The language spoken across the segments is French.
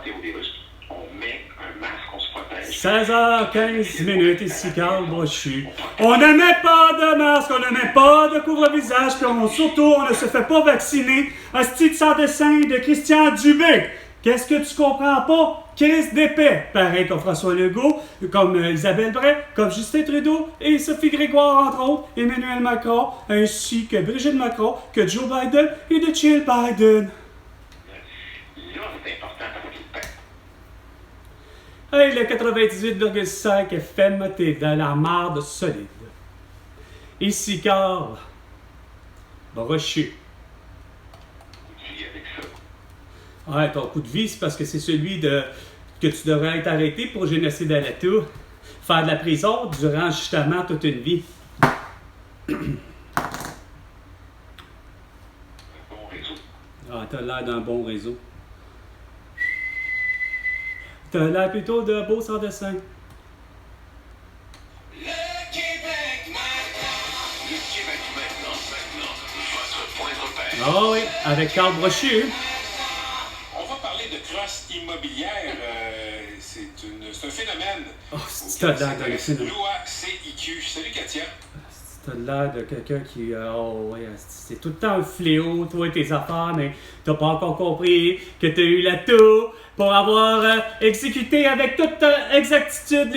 antivirus, on met un masque, on se protège. 16h15 ici, Carl Brochu. On ne met pas de masque, on ne met pas de couvre-visage, puis surtout, on ne se fait pas vacciner. Hostie de sans dessin de Christian Dubé. Qu'est-ce que tu comprends pas? Crise d'épais. Pareil comme François Legault, comme Isabelle Bray, comme Justin Trudeau et Sophie Grégoire, entre autres, Emmanuel Macron, ainsi que Brigitte Macron, que Joe Biden et de Jill Biden. Là, c'est important parce qu'il Hey, le 98,5 FM, t'es dans la marde solide. Ici, Carl Brochu. vit avec ça. Ouais, ton coup de vie, c'est parce que c'est celui de que tu devrais être arrêté pour génocide à la tour, faire de la prison durant justement toute une vie. Un bon réseau. Ah, t'as l'air d'un bon réseau. T'as l'air plutôt de beau sans dessin. Le Québec maintenant, votre point de repère. Ah oui, avec Carl Brochu. On va parler de crosse immobilière. C'est un phénomène. Oh, c'est t'as l'air d'un phénomène. L'OACIQ. Salut Katia. T'as l'air de quelqu'un qui... oh ouais, c'est tout le temps un fléau, toi et tes affaires, mais t'as pas encore compris que t'as eu la tour pour avoir exécuté avec toute exactitude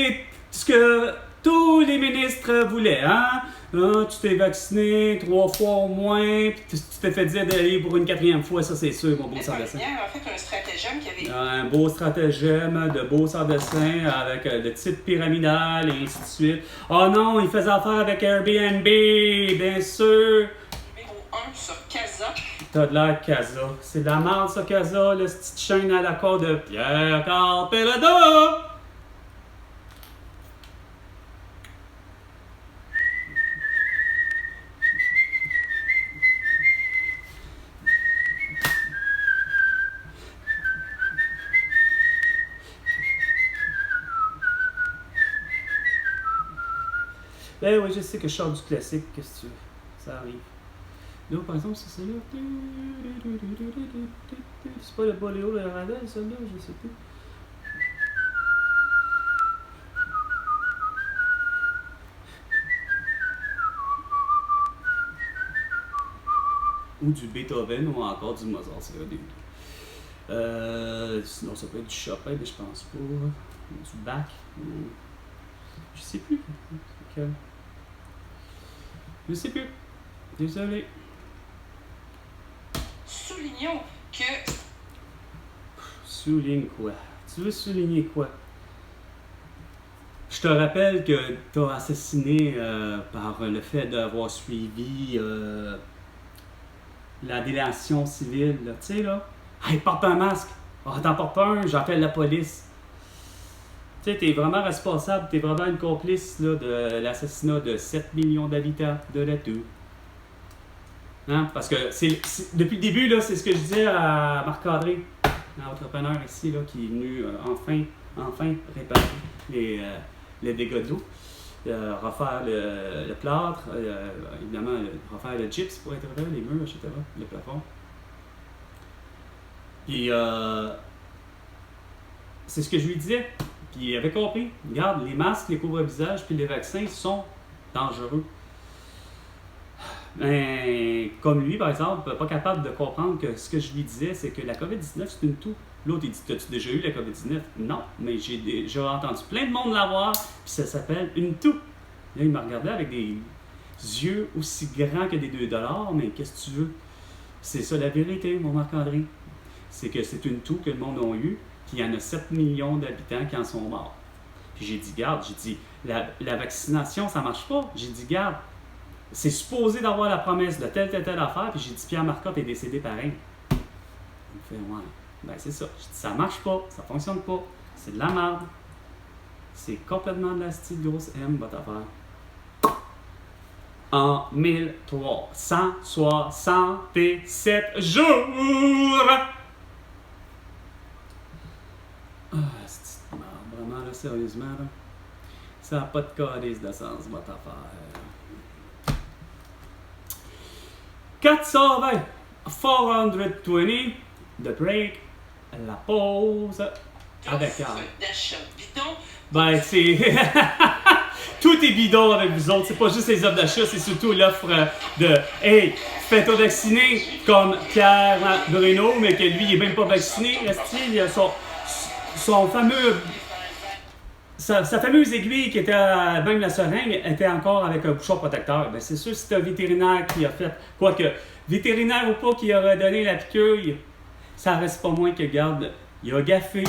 ce que tous les ministres voulaient, hein? Tu t'es vacciné 3 fois au moins, puis tu t'es fait dire d'aller pour une 4e fois, ça c'est sûr, mon beau sans dessin. En fait, un stratagème qui avait... Un beau stratagème de beau sans dessin avec le type pyramidal et ainsi de suite. Oh non, il faisait affaire avec Airbnb, bien sûr. Numéro 1 sur Casa. T'as de l'air Casa. C'est de la merde ça, Casa, la petite chaîne à la corde de Pierre-Carl Pelado. Ben oui, je sais que je sors du classique, qu'est-ce que tu veux, ça arrive. Là, par exemple, c'est celle-là. C'est pas le boléro de la Ravel, celle-là, je sais plus. Ou du Beethoven ou encore du Mozart, c'est vrai. Sinon, ça peut être du Chopin, mais je pense pas. Du Bach. Je sais plus. Je sais plus. Désolé. Soulignons que... Souligne quoi? Tu veux souligner quoi? Je te rappelle que tu as assassiné par le fait d'avoir suivi la délation civile. Tu sais, là. Hey, porte un masque! Ah, t'en portes pas un, j'appelle la police. Tu sais, t'es vraiment responsable, t'es vraiment une complice là, de l'assassinat de 7 millions d'habitants de la Tour. Hein? Parce que depuis le début, là, c'est ce que je disais à Marc-André, un entrepreneur ici, là, qui est venu enfin réparer les dégâts de l'eau, refaire le plâtre, évidemment, refaire le gyps pour être vrai, les murs, etc., le plafond. Puis, c'est ce que je lui disais. Puis il avait compris. Regarde, les masques, les couvre-visages puis les vaccins sont dangereux. Mais comme lui, par exemple, pas capable de comprendre que ce que je lui disais, c'est que la COVID-19, c'est une toux. L'autre, il dit, t'as-tu déjà eu la COVID-19? Non, mais j'ai déjà entendu plein de monde l'avoir, puis ça s'appelle une toux. Là, il m'a regardé avec des yeux aussi grands que des $2, mais qu'est-ce que tu veux? C'est ça la vérité, mon Marc-André. C'est que c'est une toux que le monde a eu, puis il y en a 7 millions d'habitants qui en sont morts. Puis j'ai dit, garde, la vaccination, ça marche pas. J'ai dit, garde, c'est supposé d'avoir la promesse de telle affaire, puis j'ai dit, Pierre Marcotte est décédé pareil. Il me fait, ouais, ben c'est ça. J'ai dit, ça marche pas, ça fonctionne pas, c'est de la merde. C'est complètement de la style grosse M, votre affaire. En 1367 jours! Ah, c'est vraiment, là, sérieusement, là. Ça n'a pas de calice de sens, votre affaire. 420, 420, the break, la pause avec Offre Carl. d'achat bidon. Ben, c'est. Tout est bidon avec vous autres. C'est pas juste les offres d'achat, c'est surtout l'offre de hey, fais-toi vacciner comme Pierre Bruno, mais que lui, il est même pas vacciné. Esti, il a son fameux. Sa fameuse aiguille qui était même la seringue était encore avec un bouchon protecteur. Ben, c'est sûr, c'est un vétérinaire qui a fait. Quoique, vétérinaire ou pas, qui aurait donné la piqûre, ça reste pas moins que, garde, il a gaffé.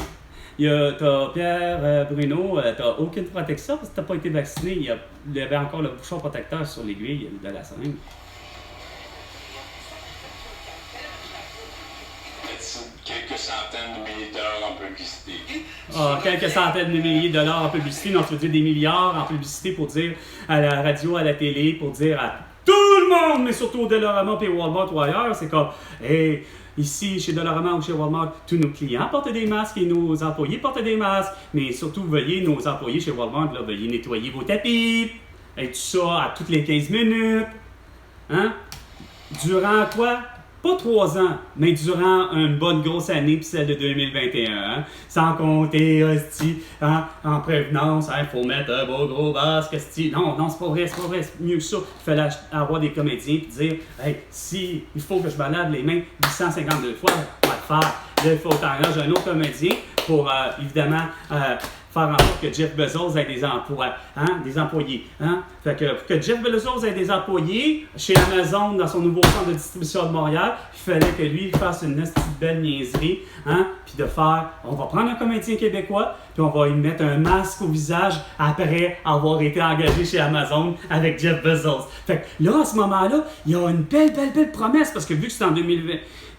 T'as Pierre Bruno, t'as aucune protection parce que t'as pas été vacciné. Il y avait encore le bouchon protecteur sur l'aiguille de la seringue. Quelques centaines de milliers de dollars en publicité. Ah, quelques centaines de milliers de dollars en publicité, non, tu veux dire des milliards en publicité pour dire à la radio, à la télé, pour dire à tout le monde, mais surtout au Dollarama et Walmart ou ailleurs, c'est comme, hey, ici, chez Dollarama ou chez Walmart, tous nos clients portent des masques et nos employés portent des masques, mais surtout, veuillez, nos employés chez Walmart, là, veuillez nettoyer vos tapis, et tout ça à toutes les 15 minutes, hein? Durant quoi? Pas 3 ans, mais durant une bonne grosse année, puis celle de 2021. Hein? Sans compter, hostie, hein? En prévenance, il faut mettre un beau gros masque, hostie. Non, c'est pas vrai, c'est mieux que ça. Il fallait avoir des comédiens et dire, hey, si il faut que je me lave les mains 852 fois, on va le faire. Là, il faut t'engager un autre comédien pour, évidemment, faire en sorte que Jeff Bezos ait des emplois, hein, des employés. Hein? Fait que pour que Jeff Bezos ait des employés chez Amazon dans son nouveau centre de distribution de Montréal, il fallait que lui fasse une petite belle niaiserie, hein? Puis de faire, on va prendre un comédien québécois, puis on va lui mettre un masque au visage après avoir été engagé chez Amazon avec Jeff Bezos. Fait que là, à ce moment-là, il y a une belle promesse, parce que vu que c'est en 2020,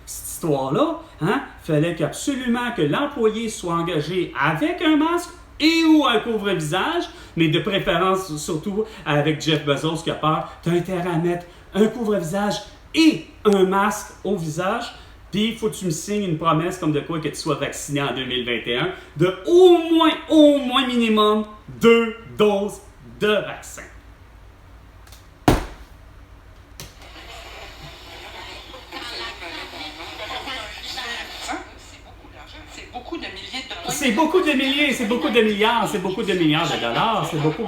cette histoire-là, hein, il fallait qu'absolument que l'employé soit engagé avec un masque et ou un couvre-visage, mais de préférence surtout avec Jeff Bezos qui a peur. Tu as intérêt à mettre un couvre-visage et un masque au visage, puis il faut que tu me signes une promesse comme de quoi que tu sois vacciné en 2021 de au moins minimum 2 doses de vaccin. C'est beaucoup de milliers de dollars. C'est beaucoup de milliers, c'est beaucoup de milliards, c'est beaucoup de milliards de dollars, c'est beaucoup.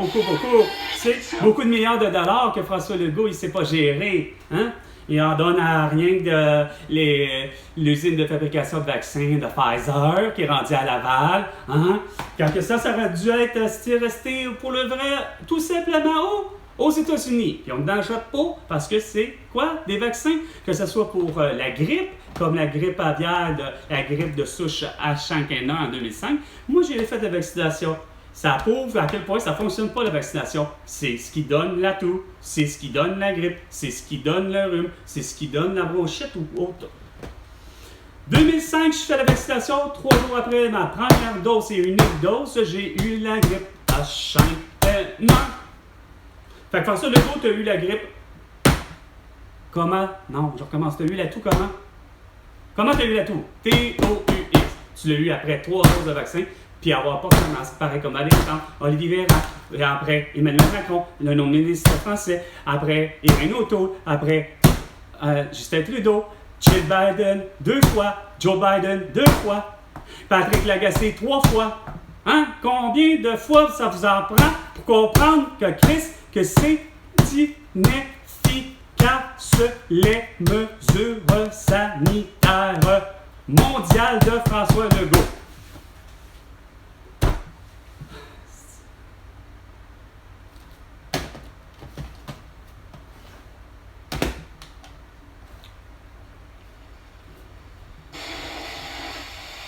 C'est beaucoup de milliards de dollars que François Legault, il ne sait pas gérer. Hein? Il en donne à rien que l'usine de fabrication de vaccins de Pfizer, qui est rendue à Laval. Hein? Quand que ça aurait dû être resté pour le vrai, tout simplement aux États-Unis. Puis on n'en achète pas parce que c'est quoi? Des vaccins, que ce soit pour la grippe, comme la grippe aviaire, la grippe de souche H5N1 en 2005. Moi, j'ai fait de la vaccination. Ça prouve à quel point ça ne fonctionne pas la vaccination. C'est ce qui donne la toux, c'est ce qui donne la grippe, c'est ce qui donne le rhume, c'est ce qui donne la bronchite ou autre. 2005, je fais la vaccination. 3 jours après ma première dose et unique dose, j'ai eu la grippe H5N1. Fait que François Legault, tu as eu la grippe. Comment? Non, je recommence. Tu as eu la toux comment? Comment tu as eu la toux? T-O-U-X. Tu l'as eu après 3 doses de vaccin, puis avoir pas de masque. Pareil comme Alexandre, Olivier Véran, et après Emmanuel Macron, le nom ministre français, après Irène Auto, après Justin Trudeau, Jill Biden 2 fois, Joe Biden 2 fois, Patrick Lagacé 3 fois. Hein? Combien de fois ça vous en prend pour comprendre que c'est inefficace les mesures sanitaires mondiales de François Legault?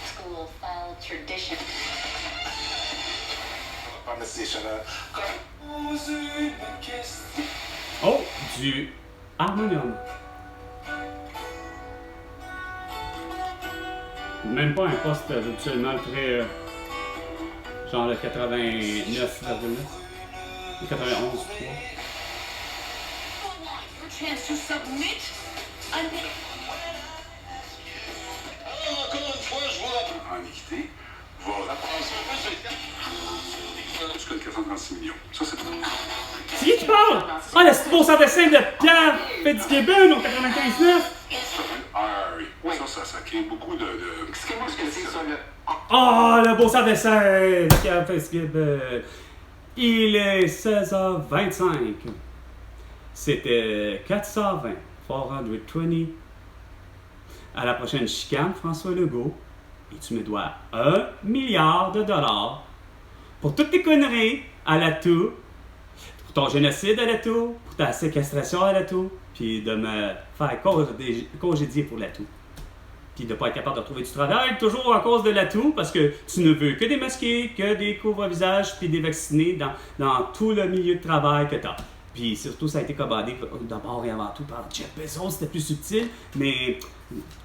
School file tradition. Par le stationnaire. Pose une question. Oh, du harmonium. Même pas un poste habituellement très... genre le 89,9. 91, 3. Chance to submit. Encore une fois, je vois. En équité, va rapprocher jusqu'à 436 millions. Ça, c'est pas. C'est qui parle? Ah, le beau centre de scène de Pierre Fitzgibbon au 95,9. oui. Oui. Ça crée beaucoup de... Expliquez-moi ce que c'est ça, le A. Ah, le beau sang de scène! Il est 16h25. C'était 420. 420. À la prochaine chicane, François Legault. Et tu me dois 1 milliard de dollars pour toutes tes conneries à la tour, pour ton génocide à la tour, pour ta séquestration à la tour, puis de me faire congédier pour la tour. Puis de ne pas être capable de trouver du travail, toujours à cause de l'atout, parce que tu ne veux que des masqués, que des couvre-visages, puis des vaccinés dans tout le milieu de travail que tu as. Puis surtout, ça a été commandé d'abord et avant tout par Jeff Bezos, c'était plus subtil, mais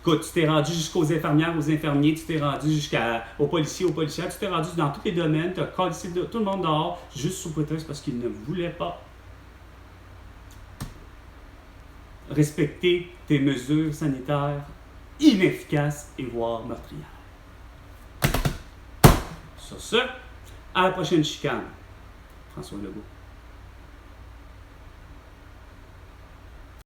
écoute, tu t'es rendu jusqu'aux infirmières, aux infirmiers, tu t'es rendu jusqu'aux policiers, aux policières, tu t'es rendu dans tous les domaines, tu as collé tout le monde dehors, juste sous prétexte parce qu'ils ne voulaient pas respecter tes mesures sanitaires inefficaces et voire meurtrières. Sur ce, à la prochaine chicane. François Legault.